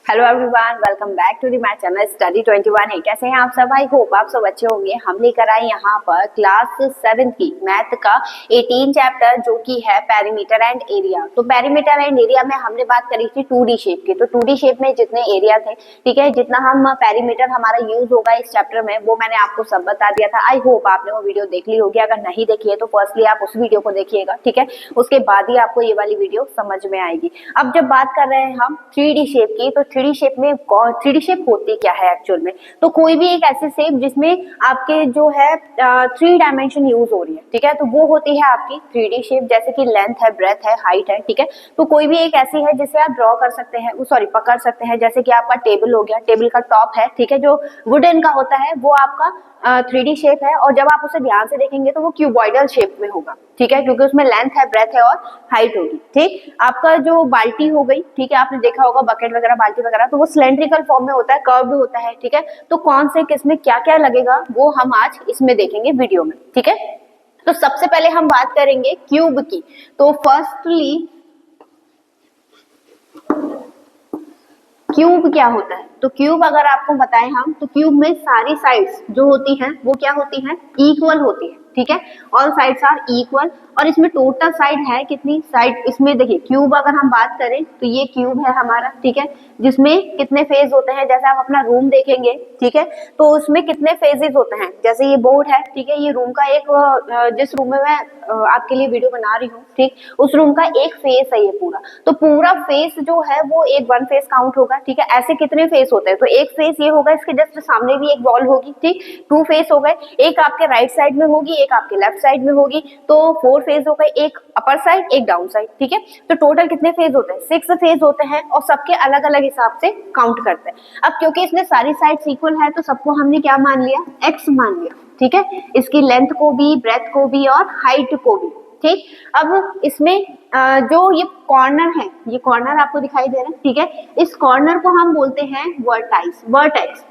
Hello everyone, welcome back to the my channel study 21 है। कैसे हैं आप सब? आई होप आप सब अच्छे होंगे। हम लेकर आए यहाँ पर क्लास 7 की मैथ का 18 चैप्टर जो कि है पेरीमीटर एंड एरिया। तो पेरीमीटर एंड एरिया में हमने बात करी थी 2D शेप की। तो 2D शेप में जितने एरिया थे, ठीक है, जितना हम पेरीमीटर हमारा यूज होगा इस चैप्टर में वो मैंने आपको सब बता दिया था। आई होप आपने वो वीडियो देख ली होगी। अगर नहीं देखी है तो फर्स्टली आप उस वीडियो को देखिएगा, ठीक है, उसके बाद ही आपको ये वाली वीडियो समझ में आएगी। अब जब बात कर रहे हैं हम 3D शेप की, तो 3D शेप में 3D शेप होती क्या है एक्चुअल में? तो कोई भी एक ऐसी शेप जिसमें आपके जो है 3 डायमेंशन यूज हो रही है, ठीक है, तो वो होती है आपकी 3D शेप। जैसे कि लेंथ है, ब्रेथ है, हाइट है, ठीक है, तो कोई भी एक ऐसी है जिसे आप ड्रॉ कर सकते हैं, सॉरी पकड़ सकते हैं। जैसे कि आपका टेबल हो गया, टेबल का टॉप है, ठीक है, जो वुडन का होता है वो आपका 3D शेप है। और जब आप उसे ध्यान से देखेंगे तो वो क्यूबॉइडल शेप में होगा, ठीक है, क्योंकि उसमें लेंथ है, ब्रेथ है और हाइट होगी। ठीक, आपका जो बाल्टी हो गई, ठीक है, आपने देखा होगा बकेट वगैरह, बाल्टी वगैरह, तो वो सिलेंड्रिकल फॉर्म में होता है, कर्व्ड होता है, ठीक है। तो कौन से किसमें क्या क्या लगेगा वो हम आज इसमें देखेंगे वीडियो में, ठीक है। तो सबसे पहले हम बात करेंगे क्यूब की। तो फर्स्टली क्यूब क्या होता है? तो क्यूब अगर आपको बताएं हम, तो क्यूब में सारी साइड्स जो होती हैं वो क्या होती हैं? इक्वल होती है, ठीक है, ऑल साइड्स आर इक्वल। और इसमें टोटल साइड है कितनी साइड? इसमें देखिए क्यूब अगर हम बात करें तो ये क्यूब है हमारा, ठीक है, जिसमें कितने फेज होते हैं? जैसे आप अपना रूम देखेंगे, ठीक है, तो उसमें कितने फेजेस होते हैं? जैसे ये बोर्ड है, ठीक है, ये रूम का एक, जिस रूम में मैं आपके लिए वीडियो बना रही हूँ, ठीक, उस रूम का एक फेस है ये पूरा। तो पूरा फेस जो है वो एक वन फेस काउंट होगा, ठीक है। ऐसे कितने फेस होते हैं? तो एक फेस ये होगा, इसके जस्ट सामने भी एक वॉल होगी, ठीक, 2 फेस हो गए, एक आपके राइट साइड में होगी, एक आपके लेफ्ट साइड में होगी, तो 4 फेज हो गए, एक अपर साइड एक डाउन साइड, ठीक है। तो टोटल कितने फेज होते हैं? 6 फेज होते हैं और सबके अलग अलग हिसाब से काउंट करते हैं। अब क्योंकि इसमें सारी साइड्स इक्वल है तो सबको हमने क्या मान लिया? x मान लिया, ठीक है, इसकी लेंथ को भी, ब्रेथ को भी और हाइट को भी, ठीक। अब इसमें जो ये कॉर्नर है, ये कॉर्नर आपको दिखाई दे रहा है, ठीक है, इस कॉर्नर को हम बोलते हैं वर्टेक्स।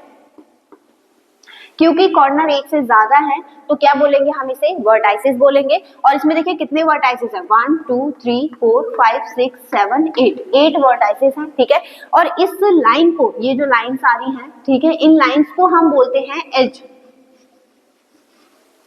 क्योंकि कॉर्नर एक से ज्यादा है तो क्या बोलेंगे हम? इसे वर्टाइसेस बोलेंगे। और इसमें देखिए कितने वर्टाइसेस हैं? 1 2 3 4 5 6 7 8 वर्टाइसेस हैं, ठीक है। और इस लाइन को, ये जो लाइन्स आ रही हैं, ठीक है, इन लाइन्स को हम बोलते हैं एज,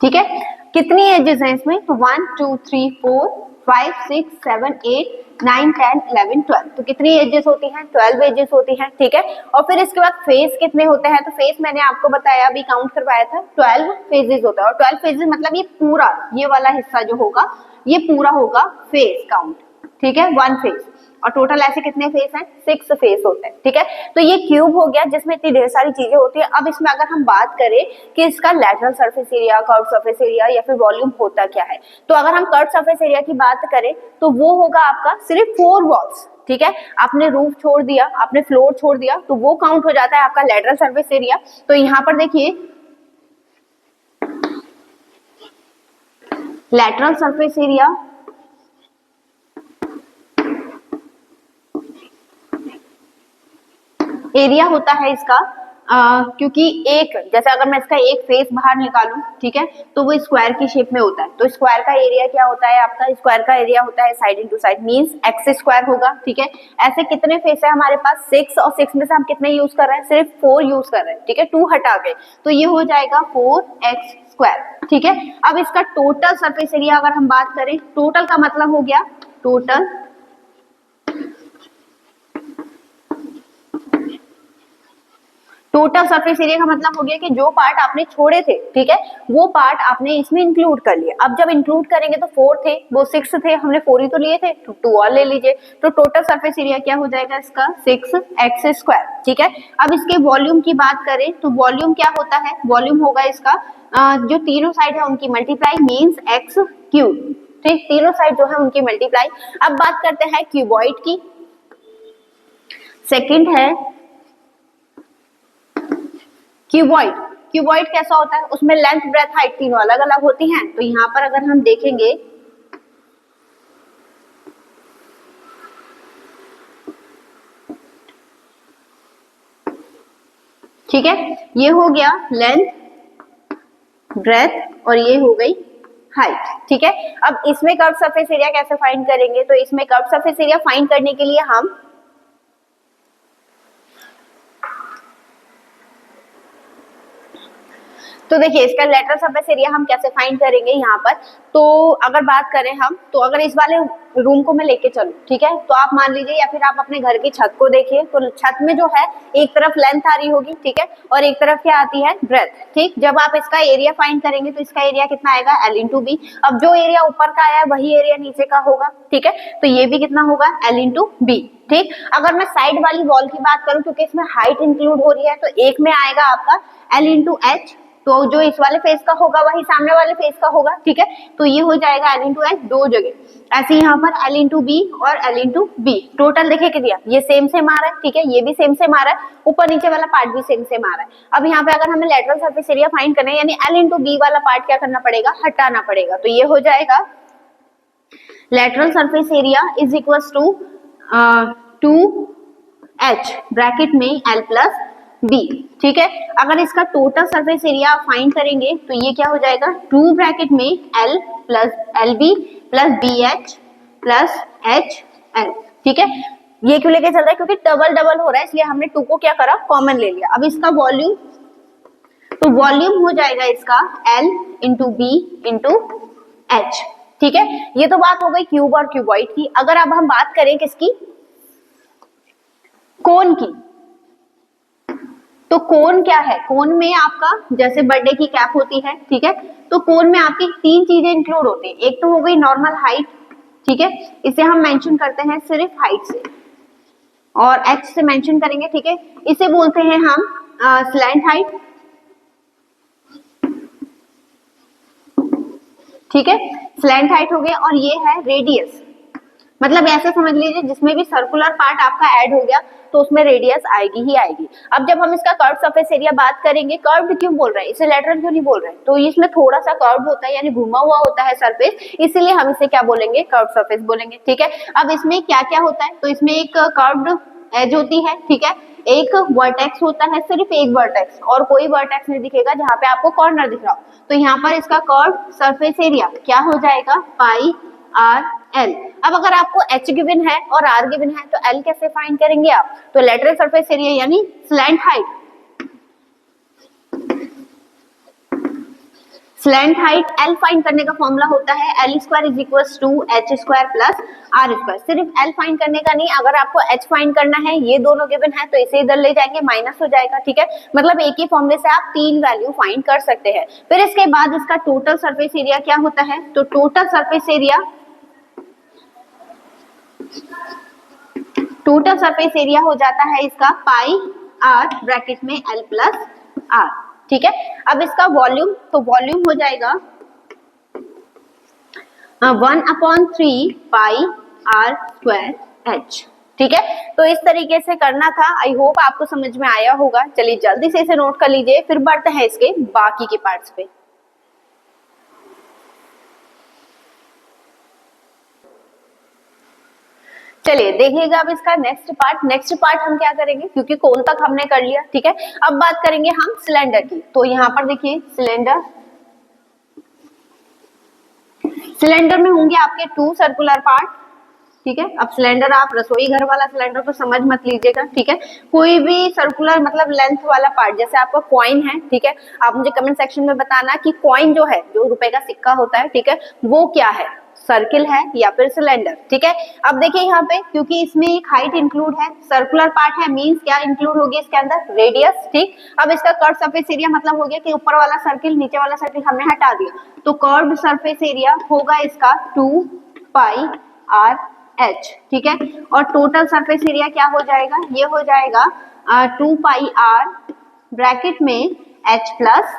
ठीक है। कितनी एजेस हैं इसमें? तो 1 2 3 4 5 6 7 8 9 10 11 12। तो कितनी एजेस होती हैं? 12 एजेस होती हैं, ठीक है। और फिर इसके बाद फेज कितने होते हैं? तो फेज मैंने आपको बताया, अभी काउंट करवाया था, 12 फेजेस होता है। और 12 फेजेस मतलब ये पूरा, ये वाला हिस्सा जो होगा ये पूरा होगा फेज काउंट, ठीक है, 1 फेज। और टोटल ऐसे कितने फेस हैं? 6 फेस होते हैं, ठीक है। तो ये क्यूब हो गया जिसमें इतनी ढेर सारी चीजें होती है। अब इसमें अगर हम बात करें कि इसका lateral surface area, curve surface area या फिर वॉल्यूम होता क्या है, तो अगर हम कर्व सरफेस एरिया की बात करें तो वो होगा आपका सिर्फ 4 वॉल्स, ठीक है। आपने रूफ छोड़ दिया, आपने फ्लोर छोड़ दिया, तो वो काउंट हो जाता है आपका लैटरल सरफेस एरिया। तो यहाँ पर देखिए लैटरल सरफेस एरिया एरिया होता है इसका, क्योंकि एक, जैसे अगर मैं इसका एक फेस बाहर निकालूं, ठीक है, तो वो स्क्वायर की शेप में होता है। तो स्क्वायर का एरिया क्या होता है आपका? स्क्वायर का एरिया होता है side into side, means x square होगा, ठीक है। ऐसे कितने फेस है हमारे पास? 6, और 6 में से हम कितने यूज कर रहे हैं? सिर्फ 4 यूज कर रहे हैं, ठीक है, 2 हटा गए, तो ये हो जाएगा 4x स्क्वायर, ठीक है। अब इसका टोटल सरफेस एरिया अगर हम बात करें, टोटल का मतलब हो गया टोटल सरफेस एरिया का मतलब हो गया कि जो पार्ट आपने छोड़े थे, ठीक है, वो पार्ट आपने इसमें इंक्लूड कर लिया। अब जब इंक्लूड करेंगे तो 4 थे, वो 6 थे, हमने 4 ही तो लिए थे, तो 2 और ले लीजिए। तो टोटल सरफेस एरिया क्या हो जाएगा इसका? 6x स्क्वायर, ठीक है। अब इसके वॉल्यूम की बात करें तो वॉल्यूम क्या होता है? वॉल्यूम होगा इसका जो तीनों साइड है उनकी मल्टीप्लाई, मीन्स x क्यूब, ठीक, तीनों साइड जो है उनकी मल्टीप्लाई। अब बात करते हैं क्यूबॉइड की। सेकेंड है क्यूबॉइड। क्यूबॉइड कैसा होता है? उसमें लेंथ, ब्रेथ, हाइट तीनों अलग अलग होती हैं। तो यहाँ पर अगर हम देखेंगे, ठीक है, ये हो गया लेंथ, ब्रेथ और ये हो गई हाइट, ठीक है। अब इसमें कर्व सरफेस एरिया कैसे फाइंड करेंगे? तो इसमें कर्व सरफेस एरिया फाइंड करने के लिए हम तो देखिए इसका लेटरल सरफेस एरिया हम कैसे फाइंड करेंगे यहाँ पर। तो अगर बात करें हम, तो अगर इस वाले रूम को मैं लेके चलूं, ठीक है, तो आप मान लीजिए या फिर आप अपने घर की छत को देखिए, तो छत में जो है एक तरफ लेंथ आ रही होगी, ठीक है, और एक तरफ क्या आती है, ब्रेथ। ठीक, जब आप इसका एरिया फाइंड करेंगे तो इसका एरिया कितना आएगा, L इंटू बी। अब जो एरिया ऊपर का आया है वही एरिया नीचे का होगा, ठीक है, तो ये भी कितना होगा, L इंटू बी। ठीक, अगर मैं साइड वाली वॉल की बात करूं, क्योंकि इसमें हाइट इंक्लूड हो रही है, तो एक में आएगा आपका L इंटू एच, तो जो इस वाले फेस का होगा वही सामने वाले फेस का होगा, ठीक है, तो ये हो जाएगा L इंटू एच दो जगह। ऐसे यहाँ पर L इंटू बी और L इंटू बी, टोटल देखिए कितना, ये सेम सेम आ रहा है, ठीक है, ये भी सेम सेम आ रहा है, ऊपर नीचे वाला पार्ट भी सेम सेम आ रहा है। अब यहाँ पे अगर हमें लेटरल सरफेस एरिया फाइंड करना है, यानी L इंटू बी वाला पार्ट क्या करना पड़ेगा, हटाना पड़ेगा, तो ये हो जाएगा lateral surface area is equal to H bracket में L प्लस बी। ठीक है, अगर इसका टोटल सरफेस एरिया आप फाइंड करेंगे तो ये क्या हो जाएगा, 2 ब्रैकेट में L plus L B plus B H plus H L. ठीक है, ये क्यों लेके चल रहा है, क्योंकि डबल डबल हो रहा है, इसलिए हमने 2 को क्या करा, कॉमन ले लिया। अब इसका वॉल्यूम, तो वॉल्यूम हो जाएगा इसका L into B into H. ठीक है, ये तो बात हो गई क्यूब और क्यूबॉइड की। अगर अब हम बात करें किसकी, कोन की, तो कोन क्या है, कोन में आपका जैसे बर्थडे की कैप होती है, ठीक है, तो कोन में आपकी 3 चीजें इंक्लूड होती है। एक तो हो गई नॉर्मल हाइट, ठीक है, इसे हम मेंशन करते हैं सिर्फ हाइट से, और एच से मेंशन करेंगे, ठीक है, इसे बोलते हैं हम स्लैंट हाइट। ठीक है, स्लैंट हाइट हो गया, और ये है रेडियस, मतलब ऐसे समझ लीजिए जिसमें भी सर्कुलर पार्ट आपका ऐड हो गया तो उसमें रेडियस आएगी ही आएगी। अब जब हम इसका कर्व सरफेस एरिया बात करेंगे, कर्व क्यों बोल रहे हैं, इसे लेटरल क्यों नहीं बोल रहे हैं, तो इसमें थोड़ा सा कर्व होता है, यानी घुमा हुआ होता है सरफेस, इसीलिए हम इसे क्या बोलेंगे, कर्व सरफेस बोलेंगे। ठीक है, अब इसमें क्या क्या होता है, तो इसमें एक कर्व्ड एज होती है, ठीक है, एक वर्टेक्स होता है, सिर्फ एक वर्टेक्स, और कोई वर्टेक्स नहीं दिखेगा जहां पे आपको कॉर्नर दिख रहा हो, तो यहाँ पर इसका कर्व सरफेस एरिया क्या हो जाएगा, पाई आर एल। अब अगर आपको H गिवन है और R गिवन है, तो L कैसे फाइंड करेंगे आप, तो लेटरल सरफेस एरिया यानी slant height, slant height L find करने का फॉर्मूला होता है L square is equal to H square plus R square. सिर्फ L फाइंड करने का नहीं, अगर आपको H फाइंड करना है, ये दोनों गिवन है, तो इसे इधर ले जाएंगे, माइनस हो जाएगा। ठीक है, मतलब एक ही फॉर्मूले से आप 3 वैल्यू फाइंड कर सकते हैं। फिर इसके बाद इसका टोटल सरफेस एरिया क्या होता है, तो टोटल सरफेस एरिया हो जाता है इसका पाई आर ब्रैकेट में L प्लस आर। ठीक है, अब इसका वॉल्यूम, तो वॉल्यूम हो जाएगा 1/3 पाई आर स्क्वायर एच। ठीक है, तो इस तरीके से करना था। आई होप आपको समझ में आया होगा। चलिए जल्दी से इसे नोट कर लीजिए, फिर बढ़ते हैं इसके बाकी के पार्ट्स पे। चलिए देखिएगा अब इसका नेक्स्ट पार्ट हम क्या करेंगे, क्योंकि कोन तक हमने कर लिया। ठीक है, अब बात करेंगे हम सिलेंडर की। तो यहाँ पर देखिए सिलेंडर में होंगे आपके 2 सर्कुलर पार्ट। ठीक है, अब सिलेंडर आप रसोई घर वाला सिलेंडर को समझ मत लीजिएगा। ठीक है, कोई भी सर्कुलर मतलब लेंथ वाला पार्ट, जैसे आपका कॉइन है, ठीक है, आप मुझे कमेंट सेक्शन में बताना कि कॉइन जो है, जो रुपए का सिक्का होता है, ठीक है, वो क्या है, सर्किल है या फिर सिलेंडर। ठीक है, अब देखिए यहाँ पे, क्योंकि इसमें एक हाइट इंक्लूड है, सर्कुलर पार्ट है, मींस क्या इंक्लूड होगी इसके अंदर, रेडियस। ठीक, अब इसका कर्व सरफेस एरिया मतलब हो गया कि ऊपर वाला सर्किल नीचे वाला सर्किल हमने हटा दिया, तो कर्व सरफेस एरिया होगा इसका 2 पाई आर एच। ठीक है, और टोटल सरफेस एरिया क्या हो जाएगा, ये हो जाएगा 2 पाई आर ब्रैकेट में एच प्लस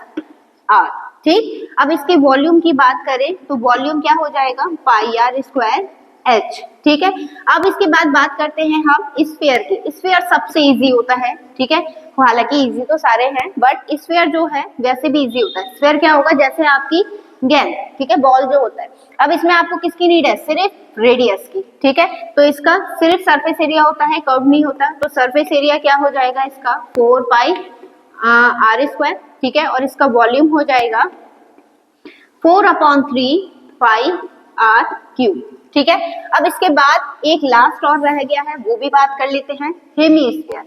आर। ठीक, अब इसके वॉल्यूम की बात करें तो वॉल्यूम क्या हो जाएगा, पाई आर स्क्वायर एच। ठीक है, अब इसके बाद बात करते हैं हम स्फीयर की। स्फीयर सबसे इजी होता है। ठीक है, हालांकि इजी तो सारे हैं, बट स्फीयर जो है वैसे भी इजी होता है। स्फीयर क्या होगा, जैसे आपकी गेंद, ठीक है, बॉल जो होता है। अब इसमें आपको किसकी नीड है, सिर्फ रेडियस की। ठीक है, तो इसका सिर्फ सरफेस एरिया होता है, कर्व नहीं होता, तो सरफेस एरिया क्या हो जाएगा इसका 4 पाई आर स्क्वायर। ठीक है, और इसका वॉल्यूम हो जाएगा 4/3 पाई आर क्यूब। ठीक है, अब इसके बाद एक लास्ट और रह गया है, वो भी बात कर लेते हैं, हेमीस्फीयर।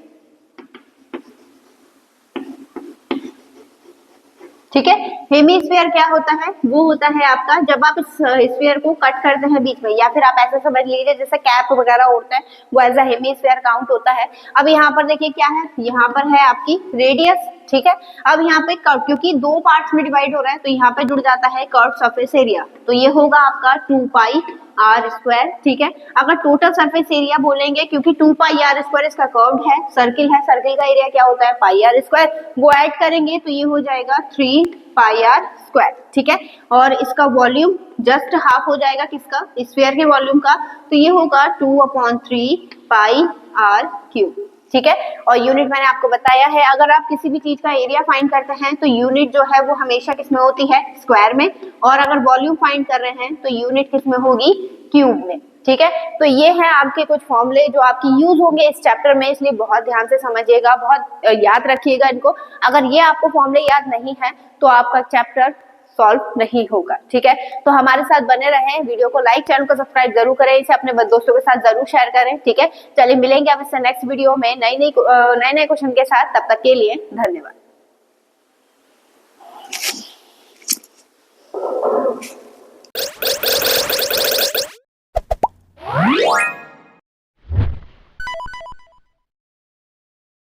ठीक है। हेमीस्फीयर क्या होता है, वो होता है आपका जब आप इस स्फीयर को कट करते हैं बीच में, या फिर आप ऐसे समझ लीजिए जैसे कैप वगैरह उड़ता है, वो एज अ हेमीस्फीयर काउंट होता है। अब यहाँ पर देखिए क्या है, यहाँ पर है आपकी रेडियस, ठीक है। अब यहाँ पे कर्व, क्योंकि दो पार्ट्स में डिवाइड हो रहा है तो यहाँ पे जुड़ जाता है कर्व सरफेस एरिया, तो ये होगा आपका 2 पाई आर स्क्वायर, ठीक है। अगर टोटल सरफेस एरिया बोलेंगे, क्योंकि 2 पाई आर स्क्वायर इसका कर्व है, सर्किल है, सर्किल का एरिया क्या होता है पाई आर स्क्वायर, वो ऐड करेंगे तो ये हो जाएगा 3 पाई आर स्क्वायर, ठीक है। और इसका वॉल्यूम जस्ट हाफ हो जाएगा किसका, स्फीयर के वॉल्यूम का, तो ये होगा 2/3 पाई आर क्यूब, ठीक है। और यूनिट मैंने आपको बताया है, अगर आप किसी भी चीज का एरिया फाइंड करते हैं तो यूनिट जो है वो हमेशा किसमें होती है, स्क्वायर में, और अगर वॉल्यूम फाइंड कर रहे हैं तो यूनिट किसमें होगी, क्यूब में, ठीक है। तो ये है आपके कुछ फॉर्मूले जो आपकी यूज होंगे इस चैप्टर में, इसलिए बहुत ध्यान से समझिएगा, बहुत याद रखिएगा इनको। अगर ये आपको फॉर्मूले याद नहीं है तो आपका चैप्टर सॉल्व नहीं होगा, ठीक है। तो हमारे साथ बने रहें, वीडियो को लाइक, चैनल को सब्सक्राइब जरूर करें, इसे अपने दोस्तों के साथ जरूर शेयर करें, ठीक है। चलिए मिलेंगे अब इससे नेक्स्ट वीडियो में नए नए क्वेश्चन के साथ, तब तक के लिए धन्यवाद।